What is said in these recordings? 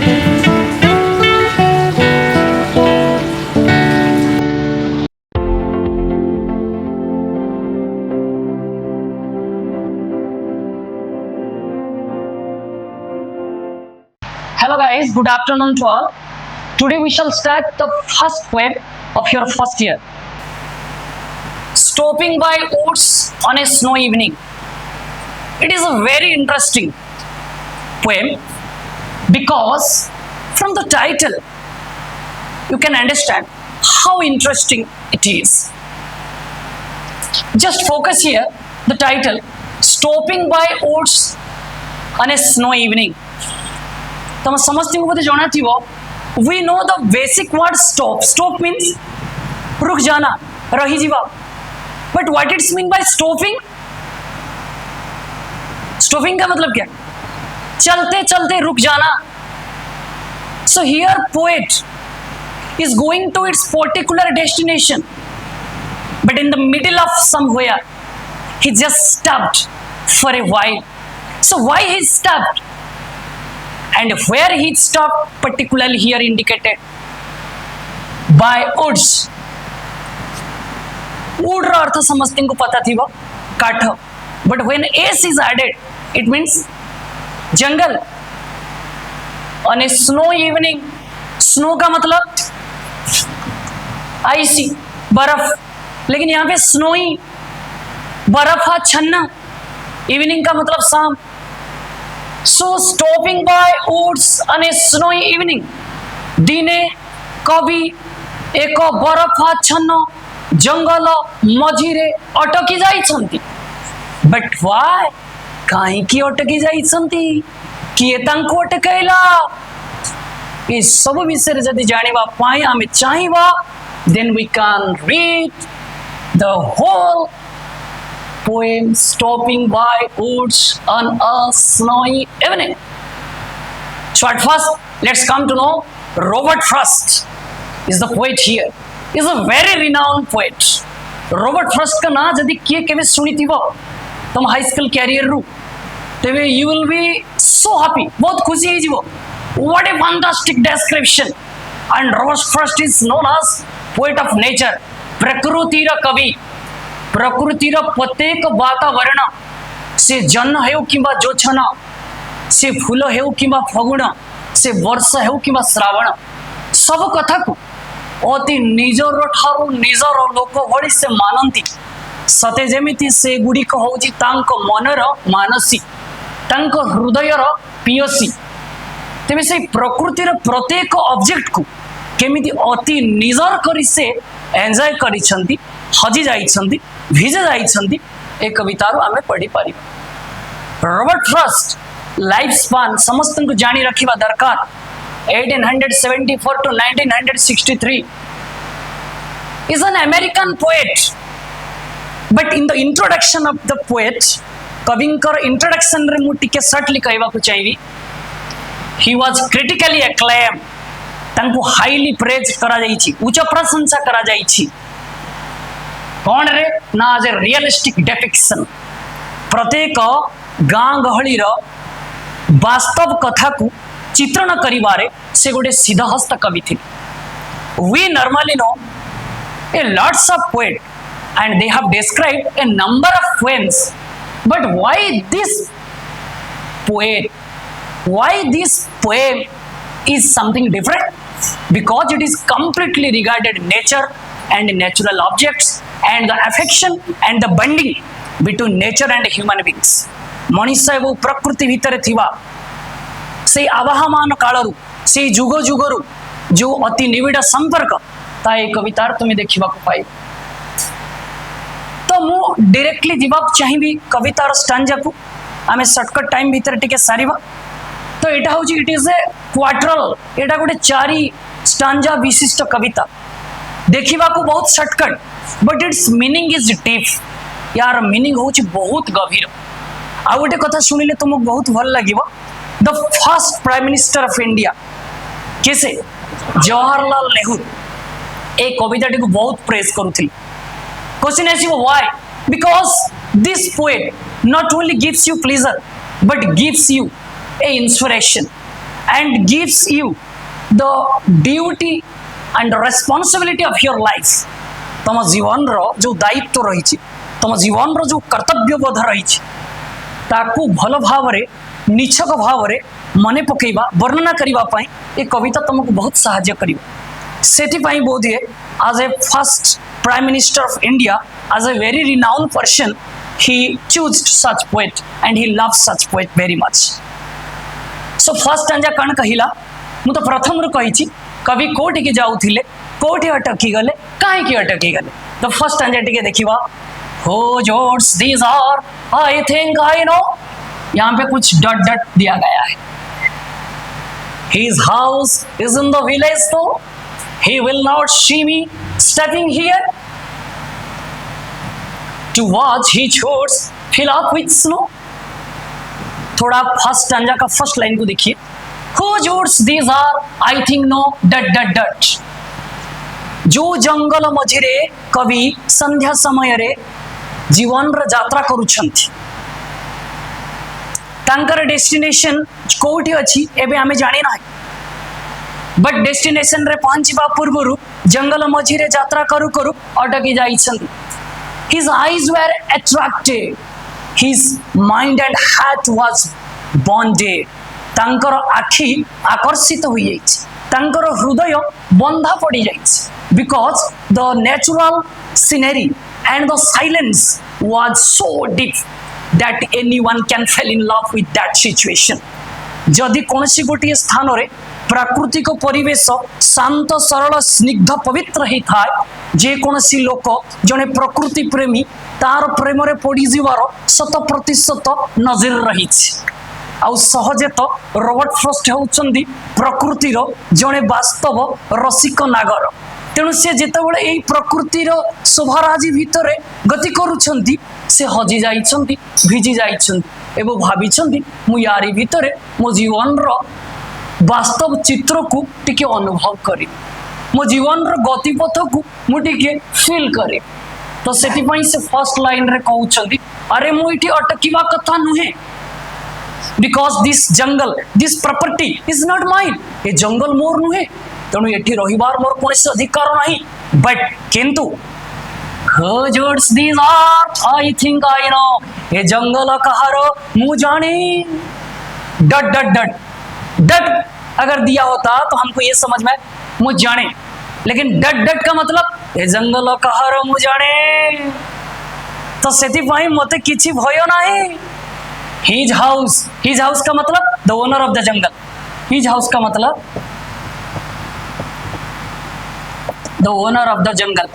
Hello guys, good afternoon to all. Today we shall start the first poem of your first year. Stopping by Woods on a Snow Evening. It is a very interesting poem because from the title you can understand how interesting it is. Just focus here, the title, Stopping by Woods on a Snow Evening. तम समस्त बोधे जना थी we know the basic word stop stop means रुक जाना रही जीवा but what it's mean by stopping stopping का मतलब क्या चलते चलते रुक जाना so here poet is going to its particular destination but in the middle of somewhere he just stopped for a while. So why he stopped and where he stopped particularly here indicated by woods. wood रा अर्थ समझते को पता थी वो काठ but when s is added it means jungle. on a snow evening snow का मतलब आइसी बर्फ लेकिन यहाँ पे स्नोई बर्फ हा छन्ना इवनिंग का मतलब शाम. So stopping by woods on a snowy evening दिने कवि एक बरफाच्छन्न जंगल मझिरे अटकी जाइछन्ति. बट व्हाई काहेकि अटकी जाइछन्ति किए तांको अटकैला ये सब विषय जदि जानिबा पाई आमे चाहिबा then we can read the whole poem Stopping by Woods on a Snowy Evening. So at first, let's come to know Robert Frost is the poet here. He is a very renowned poet. Robert Frost का ना जदि किए केवे सुनी थी वो तुम high school career रू तेवे you will be so happy बहुत खुशी है जी वो. What a fantastic description. And Robert Frost is known as poet of nature. प्रकृति रा कवि प्रकृतिर प्रत्येक वातावरण से जन्न हेउ किंबा जोछन से फूल हेउ किंबा फगुण से वर्षा हेउ किंबा श्रावण सब कथा को अति निजर ठारू निजर लोक भली से मानती सते जेमिति से गुड़िक होउची तांको मनर मानसी तांको हृदयर पियसी. तेबे से प्रकृतिर प्रत्येक ऑब्जेक्ट को केमिति अति निजर करी से एंजॉय करिसंती हजी जाइछंती भिजे जाइछंती ए कवितारो आमे पढ़ी पारि. रॉबर्ट फ्रॉस्ट लाइफ स्पान समस्त को जानी रखिबा दरकार 1874 to 1963 is an American poet but in the introduction of the poet कविंकर इंट्रोडक्शन रे मु टिके शॉर्टली कहबा को चाहिबी he was critically acclaimed तांको हाईली प्रेज करा जाइछि उच्च प्रशंसा करा जाइछि कौन रे ना आज रियलिस्टिक डेपिक्शन प्रत्येक गाँ गहली वास्तव कथा को चित्रण करिवारे से गोटे सिद्धहस्त कवि थे. We normally know a lots of poet and they have described a number of poems but why this poet why this poem is something different because it is completely regarded nature and natural objects and the affection and the bonding between nature and human beings. मनुष्य एवं प्रकृति भितर थिवा से आवाहमान कालरू से जुग जुगरू जो अति निविड़ संपर्क ता ए कवितार तुम्हें देखा पाइब. तो मु डायरेक्टली जीवाक चाहिए कवितार स्टांजा को आमे शॉर्टकट टाइम भितर टिके सारिबा. तो एटा होची इट इज ए क्वार्टरल एटा गोटे चारि स्टांजा विशिष्ट कविता देखिबा को बहुत shortcut but it's meaning is deep. यार मीनिंग होची बहुत गभीर. आ गोटे कथा सुनिले तुमको बहुत भल लागिबो the first prime minister of India किसे जवाहरलाल नेहरू ए कविताटी को बहुत प्रेज करुथिल. क्वेश्चन आसीबो why because this poet not only gives you pleasure but gives you a inspiration and gives you the duty and responsibility of your life. तुम जीवन रो जो दायित्व रही, तुम जीवन रो जो कर्तव्य बोध रही, ताकू भल भाव निछक भाव मने पकेबा वर्णना करिबा पाई ए कविता तुमको बहुत सहाय्य करिबो। Satisfy Bodhe as a first prime minister of India, as a very renowned person, he chose such poet and he loves such poet very much. So first stanza कण कहिला मु तो प्रथम रु कहिछि कवि कोठी के जाउथिले, कोठी अटकी गले, काहे की अटकी गले। तो फर्स्ट stanza टिके देखिबा, whose words these are, I think I know, यहाँ पे कुछ डट डट दिया गया है। His house is in the village though, he will not see me stepping here. To watch he chose fill up with snow. थोड़ा first stanza का first line को देखिए, whose words these are, I think no, डट डट डट। जो जंगल मझिरे कवि संध्या समय रे जीवन र यात्रा करूछंती, तांकर डेस्टिनेशन कोठी अछि एबे हमें जानि ना, बट डेस्टिनेशन रे पहुंचबा पूर्वरु जंगल मझिरे यात्रा करू करू अटकी जाइछंती। His eyes were attracted, his mind and heart was bonded. तांकर आखि आकर्षित होई जाइछ, तांकर हृदय बंधा पड़ी जाइछ, because the natural scenery and the silence was so deep that anyone can fall in love with that situation. जदि कोनसी गोटी स्थान रे प्राकृतिक परिवेश शांत सरल स्निग्ध पवित्र ही था, जे कोनसी लोक जने प्रकृति प्रेमी तार प्रेम रे पड़ी जीवार 100% नजर रही। आउ सहजे तो रॉबर्ट फ्रॉस्ट होउचंदी प्रकृतिर जने वास्तव रसिक नागर। तेणु से जेतेबेले एई प्रकृतिर शोभाराजी भितरे गति करूछंती, से हजी जाइछंती, भिजी जाइछंती एवं भाबिछंती मु यारी भितरे मो जीवन रो वास्तव चित्र को टिके अनुभव करी, मो जीवन रो गतिपथ को मु टिके फील करे। तो सेति पई से फर्स्ट लाइन रे कहउछंती, अरे मु इठी अटकीबा कथा नुहे, because this jungle, this property is not mine, ए जंगल मोर नुहे, तेणु एठी रहिबार मोर कोनसी अधिकार नाही। बट किंतु whose words these are, I think I know, ए जंगल कहार मु जाने। डट डट डट डट अगर दिया होता तो हमको ये समझ में मु जाने, लेकिन डट डट का मतलब ए जंगल कहार मु जाने, तो सेति पई मते किछि भय नाही। हिज हाउस का मतलब the owner of the jungle, his house का मतलब the owner of the jungle.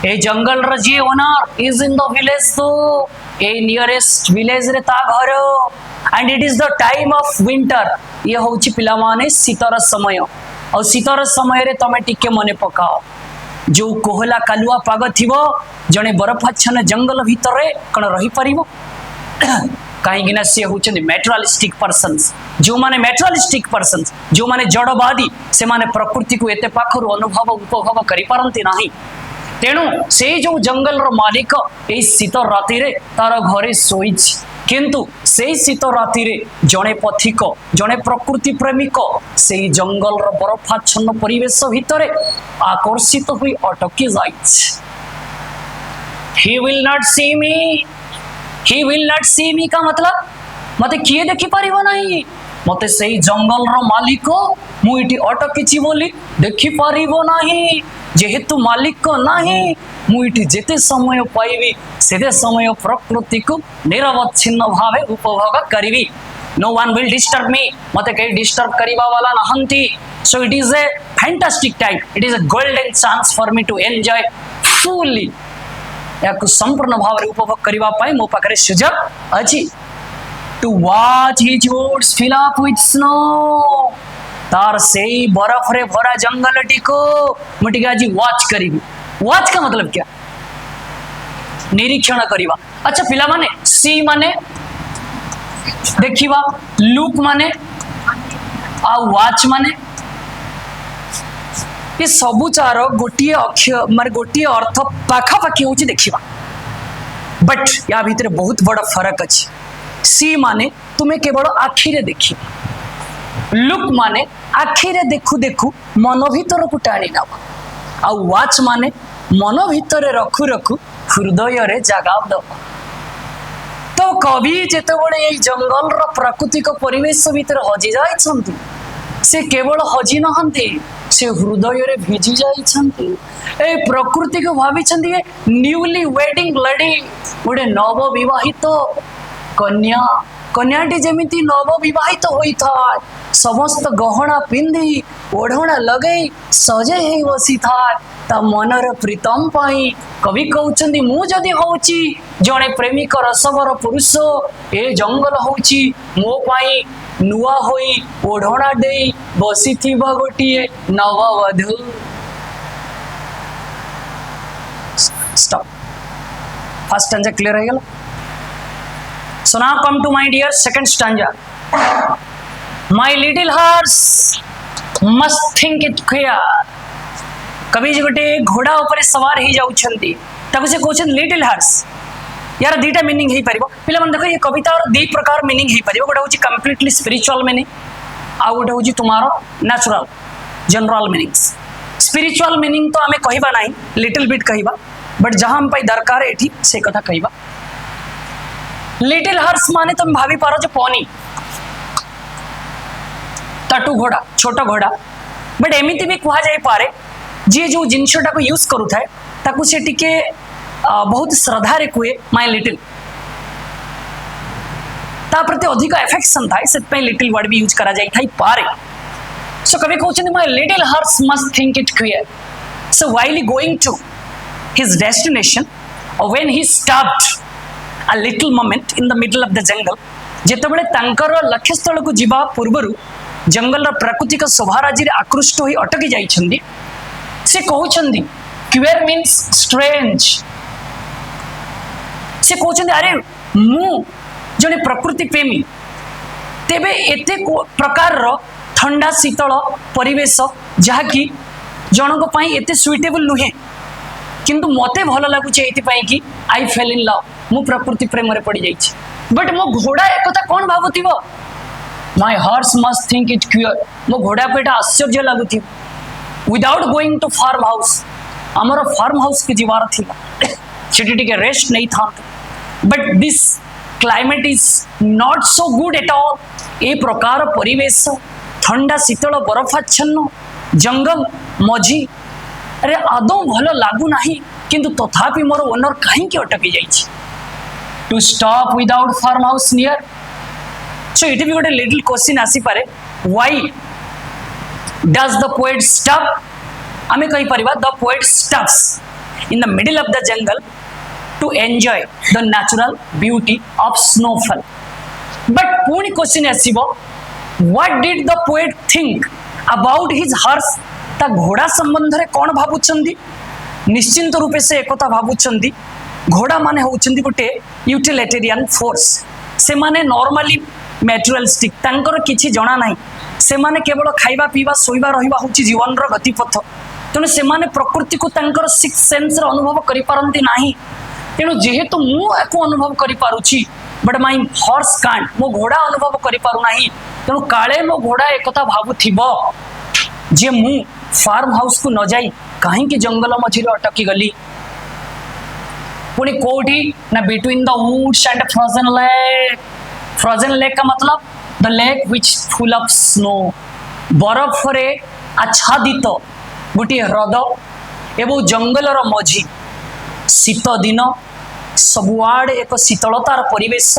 ए जंगल र जे owner is in the village, तो ए नियरेस्ट विलेज रे ता घर, and it is the time of winter, ये होची पिला माने शीतर समय। और शीतर समय रे तमे टिके मने पकाओ, जो कोहला कालुआ पाग थिबो जने बरफाच्छन्न जंगल भितरे कण रही परिबो, कहीं सी हूँ मेटेरियलिस्टिक पर्सन्स, जो माने मेटेरियलिस्टिक पर्सन्स, जो माने जड़वादी, से माने प्रकृति को एते पाखरु अनुभव उपभोग करि पारंती नाही। तेणु से जो जंगल रो मालिक ए शीत राति रे तार घरे सोइछ, किंतु से शीत राति रे जणे पथिक, जणे प्रकृति प्रेमिक से जंगल रो बरफाच्छन्न परिवेश भितरे आकर्षित हुई अटकी जाइछ। He will not see me, he will not see me का मतलब मते किए देखि परिबो नाही, मते सेई जंगल रो मालिक मु इटी अटकिछि बोली देखि परिबो नाही। जेहेतु मालिक को नाही मु इटी जेते समय पाइबी सेते समय प्रकृति को निरवच्छिन्न भावे उपभोग करिवि। No one will disturb me, मते कई डिस्टर्ब करिबा वाला नहंती। So it is a fantastic time, it is a golden chance for me to enjoy fully, याकु संपूर्ण भाव रे उपभोग करिबा पाई मो पाखरे सुजग अछि। To watch his woods fill up with snow, तार से बर्फ रे भरा जंगल टिको मुटिका जी वॉच करिबी। वॉच का मतलब क्या? निरीक्षण करिबा। अच्छा पिला माने सी माने देखिबा, लुक माने आ वॉच माने, ये सबु चार गोटे अक्षर माने गोटे अर्थ पाखापाखि होची देखिबा, बट या भीतर बहुत बड़ा फरक अछि। सी माने तुम्हें केवल आखिरे देखी, लुक माने आखिरे देखु देखु मन भीतर को टाणी नब, आ वाच माने मन भीतर रखु रखु हृदय रे जगा दब। तो कवि जेतेबेले ये जंगल रो प्राकृतिक परिवेश भीतर हजि जाइछंती, से केवल हजि नहंती, से हृदय रे भिजी जाइछंती। ए प्रकृति को भाविछंती न्यूली वेडिंग लेडी, गोटे नव विवाहित कन्या, कन्याटी जेमिति नव विवाहित होई था, समस्त गहना पिंधि ओढ़ना लगे सजे ही बसी था ता मनर प्रीतम पाई। कवि कहउछंती मु जदि होउची जणे प्रेमिक रसवर पुरुष, ए जंगल होउची मो पाई नुआ होई ओढ़ना देई बसी थिबा गोटिए नववधू। स्टॉप, फर्स्ट स्टैंजा क्लियर है। So now come to my dear second stanza. My little hearts must think it clear. कवि जी गोटे घोड़ा ऊपर सवार ही जाउछंती, ताको से कहउछन लिटिल हार्ट्स। यार दीटा मीनिंग हे परिबो पिला मन देखो, ये कविता और दी प्रकार मीनिंग हे परिबो। गोटे होची कंप्लीटली स्पिरिचुअल मीनिंग, आ गोटे होची तुम्हारो natural general meanings. Spiritual meaning तो आमे कहिबा नाही, लिटिल बिट कहिबा, बट जहां हम पई दरकार एठी से कथा कहिबा। लिटिल हार्ट्स माने तुम भाभी पारो जो पॉनी टाटू घोड़ा, छोट घोड़ा, बट एमिति भी कहा जाई पारे जी जो जिनसटा को यूज करू थाए ताकू से टिके बहुत श्रद्धा रे कुए माय लिटिल, ता प्रति अधिक अफेक्शन थाए, से पे लिटिल वर्ड भी यूज करा जाई थाई पारे। सो कभी कहउछन my little hearts must think it clear. So while he going to his destination, और when he stopped a little moment in the middle of the jungle, जेतेबेले तांकर लक्ष्य स्थल को जीवा पूर्वरु जंगल प्राकृतिक शोभाराजी रे आकृष्ट होई अटकी जाइछंदी, से कहउछंदी क्यूर मीन्स स्ट्रेंज। से कहउछंदी अरे मु जने प्रकृति प्रेमी, तेबे एते प्रकार रो ठंडा शीतल परिवेश जहा कि जनक पई एते सुइटेबल नुहे, किंतु मते भल लागुचे एति पई कि आई फेल इन लव, मु प्रकृति प्रेम रे पड़ी जाइछि। बट मो घोड़ा एक कथा कोन भाबुथिबो, my hearts must think it queer, मो घोड़ा को एटा आश्चर्य लागुथि। Without going to farm house, हमर फार्म हाउस के जीवार थिला, सेठी टिके रेस्ट नहीं था, but this climate is not so good at all. ए प्रकार परिवेश ठंडा शीतल बरफाच्छन्न जंगल मझी अरे आदौ भल लागू नाही, किंतु तथापि मोर ओनर कहीं के अटकी जाइछि। To stop without farm house near, so it भी गोटे लिटिल क्वेश्चन आसी पारे, why does the poet stop. आमे कहि परिबा the poet stops in the middle of the jungle to enjoy the natural beauty of snowfall. But पुणी question आसीबो, what did the poet think about his horse, ता घोड़ा संबंध रे कोन भाबुचंदी। निश्चिंत रूपे से एकता भाबुचंदी घोड़ा माने होउचंदी गोटे यूटिलिटेरियन फोर्स, से माने नॉर्मली मैटेरियलिस्टिक, तांकर किछि जणा नाही, से माने केवल खाइबा पीबा सोइबा रहिबा होउची जीवन रो गतिपथ। तेणु से माने प्रकृति को तांकर सिक्स सेंस रे अनुभव करि पारंती नाही। तेणु जेहेतु मु एको अनुभव करि पारुची, बट माय हॉर्स कांट, मो घोड़ा अनुभव करि पारु नाही। तेणु काळे मो घोड़ा एकता भाबुथिबो जे मु फार्म हाउस को न जाई कहीं की जंगल मझिरे अटकी गली। पुणी कोठी ना between the woods and frozen lake. Frozen lake का मतलब the lake which full of snow, बरफ रे आच्छादित गोटे ह्रद एवं जंगलर मझी शीत दिन सबुआड़े एक शीतलतार परिवेश,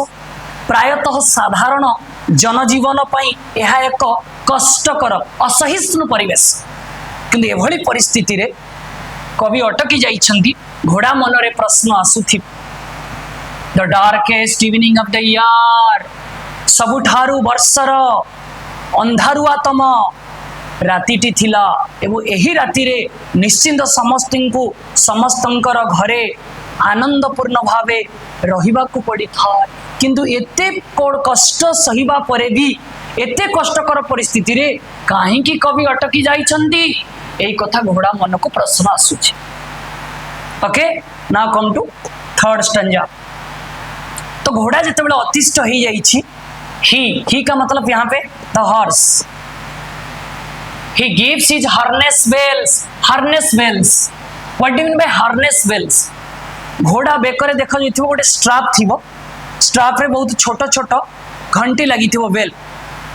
प्रायतः साधारण जनजीवन पाई यह एक कष्टकर असहिष्णु परिवेश। किंतु एभली परिस्थिति रे कवि अटकी जाइछंती। घोड़ा मनरे प्रश्न आसुथि, the darkest evening of the year, सबुठारु वर्षर अंधारुआतम रातिटी थिला, एवं एही राति रे निश्चिंत समस्तंकर घरे आनंदपूर्ण भावे रहिबाकू पड़ी था। किंतु एते कष्ट सहिबा परे भी एते कष्टकर परिस्थिति रे काहे की कवि अटकी जाइछंती, एई कथा घोड़ा मन को प्रश्न आसुछि। Okay, now come to third stanza. तो घोड़ा जितेबाला अतिष्ट हो जाइए, ही का मतलब यहाँ पे the horse, he gives his harness bells. What do you mean by harness bells? घोड़ा बेकर देखा जाइथिबो गोटे स्ट्राप थिबो, स्ट्राप रे बहुत छोट छोट घंटी लगी थिबो bell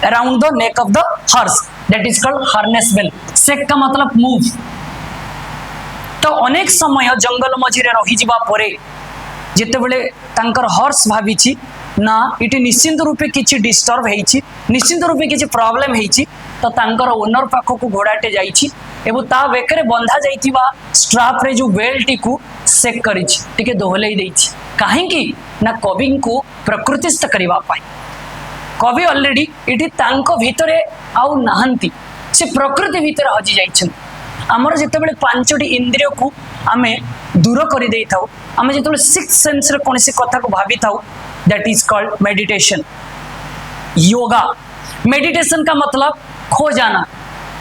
around the neck of the horse, that is called harness bell. Shake का मतलब मूव। तो अनेक समय जंगल मझिरे रही जिबा परे जेतेबेले तांकर हॉर्स भाबिछि ना इटी निश्चिंत रूपे किछि डिस्टर्ब हेछि, निश्चिंत रूपे किछि प्रॉब्लम हेछि, तो तांकर ओनर पाखक घोड़ाटे जाइछि एवं ता बेकरे बंधा जाइथिबा स्ट्राप रे जो बेल्ट को सेक करिछि, टिके दोहलेई दैछि। काहेकि ना कवि को प्रकृतिस्थ करिवा पाई। कवि ऑलरेडी इटी तांको भितरे आउ नाहंती, से प्रकृति भितर हजि जाइछन। हमर जेतेबेले पांचटी इंद्रिय को आमे दूर करि देई थाउ, आमे जेतेबेले सिक्स सेंस रे कोनसी कथा को भाबी थाउ, that is called meditation. Yoga meditation का मतलब खो जाना,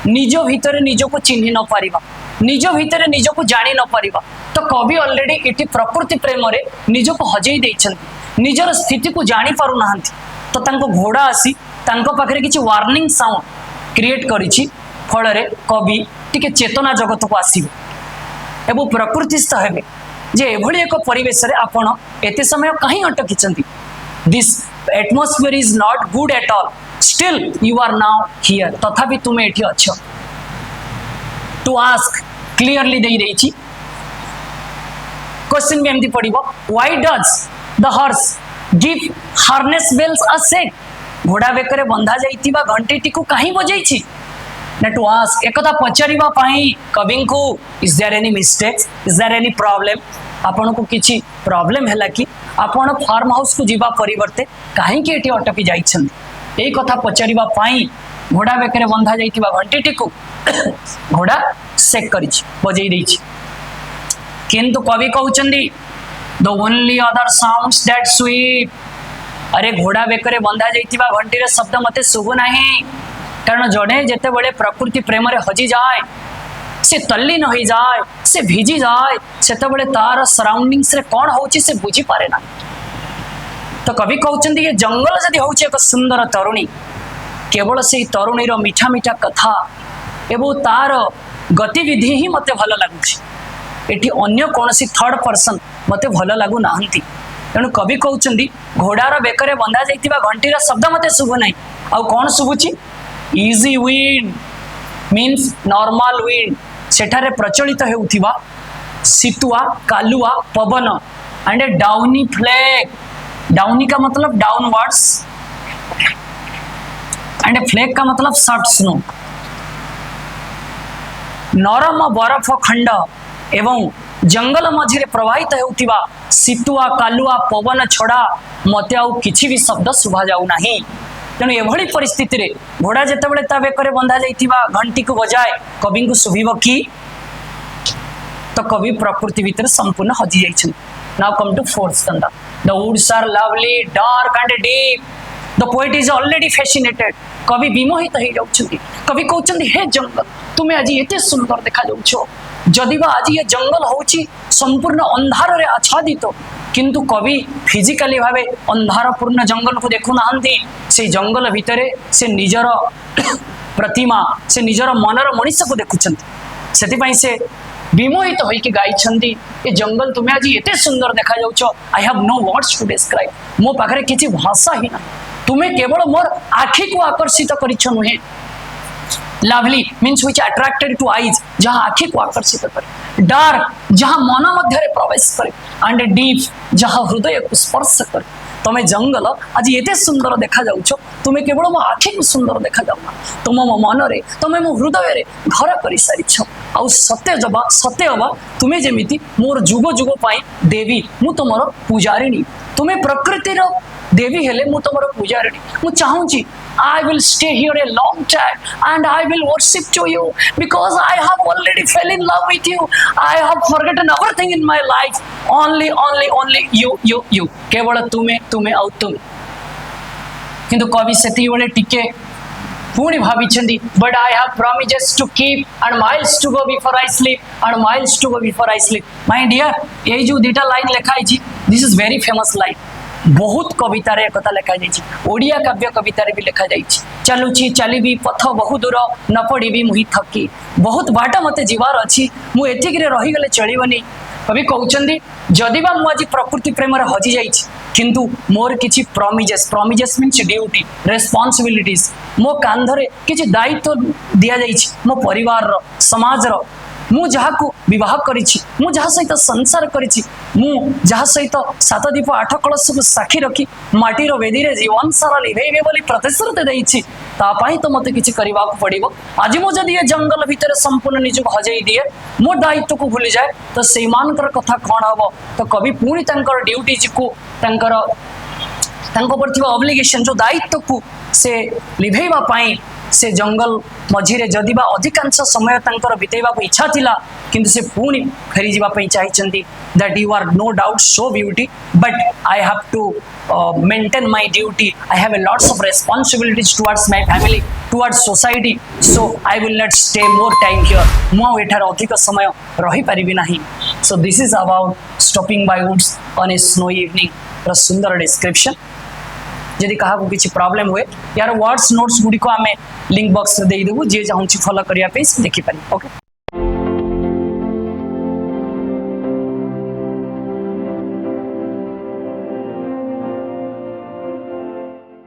निज भितर निज को चिन्ह न पारिबा, निज भितर निज को जानी न पारिबा। तो कवि ऑलरेडी इटी प्रकृति प्रेम रे निज को हजेई दैछन, निजर स्थिति को जानी पारु नाहंती। तो तांको घोड़ा आसी तांको पाखरे किछि वार्निंग साउंड क्रिएट करिछि, फल रे कवि टिके चेतना जगत को आसीबे एवं प्रकृतिस्थ हेबे जे एभली एक परिवेश रे आपण एते समय कहीं अटकिचंती। This atmosphere is not good at all, still you are now here, तथापि तुमे एठी अछ। टू आस्क क्लियरली देई देछि, क्वेश्चन में एमती पड़िबो, why does the horse give harness bells a shake? घोड़ा बेकरे बंधा जाइतिबा घंटीटी को कहीं बजाइछि ना टू आस्क, एकदा पचारिबा पाई कविं को is there any mistakes, is there any problem, आपण को किछि प्रॉब्लम हैला कि आपण फार्म हाउस को जीवा परिवर्ते काहे कि एठी अटकी जाइछन, एई कथा पचारिबा पाई घोड़ा बेकरे बंधा जाइतिबा घंटीटी को घोड़ा सेक करिछि, बजै दैछि। किंतु कवि कहउचंदी the only other sounds that sweep, अरे घोड़ा बेकरे बंधा जाइतिबा घंटी रे शब्द मते सुबु नाही, कारण जड़े जेते बड़े प्रकृति प्रेम रे हजि जाए, से तल्लीन हो जाए, से भिजी जाए, सेते बड़े तार सराउंडिंग्स रे कोन होउची से बुझी पारे ना। तो कवि कहउचंदी ये जंगल जदि होउची एक सुंदर तरुणी, केवल से तरुणी रो मीठा मीठा कथा एवं तार गतिविधि ही मते भल लागुची, एठी अन्य कोनसी थर्ड पर्सन मते भल लागु नाहंती। तेणु कवि कहउचंदी घोड़ार बेकरे बंधा जाइतिबा घंटीर शब्द मते शुभ नाही, आ कोन शुभुची? Easy wind means normal wind, सेठारे प्रचलित हेउथिबा सितुआ कालुआ पवन and a downy flake. Downy का मतलब डाउनवर्ड्स एंड ए फ्लैग का मतलब सॉफ्ट स्नो। नरम बरफ खंड एवं जंगल मझिरे प्रवाहित हेउथिबा सितुआ कालुआ पवन छड़ा मते आउ किछि भी शब्द सुभा जाउ नाही। तेणु एभली परिस्थिति रे घोड़ा जेतेबेले ता बेकरे बंधा जाइथिबा घंटी को बजाए कवि को सुभिबो कि? तो कवि प्रकृति भीतर संपूर्ण हजि जाइछन। Now come to fourth stanza. The woods are lovely dark and deep, the poet is already fascinated. कवि विमोहित हो जाउछंती। कवि कहउछंती हे जंगल तुमे आज एते सुंदर देखा जाउछो, जदिबा आज ये जंगल होउची संपूर्ण अंधार रे आच्छादित, किंतु कवि फिजिकली भावे अंधारपूर्ण जंगल को देखु नाहंती, से जंगल भितरे से निजर प्रतिमा से निजर मनर मनीष को देखुछंती। सेति से विमोहित होइके गाइछंती ए जंगल तुमे आज एते सुंदर देखा जाउछो, I have no words to describe, मो पाखरे किछि भाषा ही ना, तुमे केवल मोर आखि को आकर्षित करिछ नुहे। Lovely means which attracted two eyes, जहां आखि को आकर्षित करे, डार्क जहां मन मध्य प्रवेश करे, एंड डीप जहां हृदय को स्पर्श करे। तमे जंगल आज एते सुंदर देखा जाउछो, तुमे केवल मो आखि को सुंदर देखा जाउना, तुम मो मन रे तुमे मो हृदय रे घर करि सारिछ। आ सत्य हबा तुमे जेमिति मोर जुग जुग पाई देवी, मु तुमरो पूजारिणी, तुमे प्रकृति रो देवी हेले मु तुमरो पूजारिणी। मु चाहूची I will stay here a long time and I will worship to you because I have already fell in love with you. I have forgotten everything in my life. Only you. केवल तुम्हें आउ तुम। किंतु कवि सेती बेले टिके पुणी भाविछंदी, but I have promises to keep and miles to go before I sleep and miles to go before I sleep. My dear, ये जो दुटा लाइन लिखा है जी, this is very famous line. बहुत कवितार एक लिखा जाइए ओडिया काव्य कवितार भी लिखा जाइए चलुची चलिबी पथ बहु दूर न पड़ी मुही थकी बहुत बाट मत जीवार अच्छी मुझे रहीगले चलनी कवि कहते जदि बा मुझे प्रकृति प्रेम हजि जाइए किंतु मोर किछि प्रोमिजेस मीन्स ड्यूटी रेस्पॉन्सिबिलिटीज मो कांधरे किछि दायित्व दिया जाइछि मो परिवार रो समाज रो मु जहाँ को विवाह करिछि मु जहाँ सहित संसार करिछि मु जहाँ सहित 7 दीप 8 कलश को साक्षी रखी माटीर वेदी रे जीवन सारा लिभेबे बोली प्रतिश्रुति देइछि तापाई तो मते किछि करबा को पड़िबो आज मु जदि ये जंगल भितर संपूर्ण निज को हजई दिए मो दायित्व को भूली जाए तो सेई मानकर कथा कोन हबो तो कवि पुणी तांकर ड्यूटी को तांकर तांको पर थिबा ऑब्लिगेशन जो दायित्व को से लिभेबा पाई से जंगल मझिरे जदि बा अधिकांश समय तांकर बितेबा को इच्छा थिला किंतु से पुणी फेरी जीवा पई चाहिचंती that you are no doubt so beauty but I have to maintain my duty I have a lots of responsibilities towards my family towards society so I will not stay more time here मो एठार अधिक समय रही परिबी नाही so this is about stopping by woods on a snowy evening सुंदर description जदि कहा किसी problem हुए यार वर्ड्स नोट्स गुड़ी को आम लिंक बॉक्स दे देबू जे चाहूँ फॉलो करने देखिपारे ओके।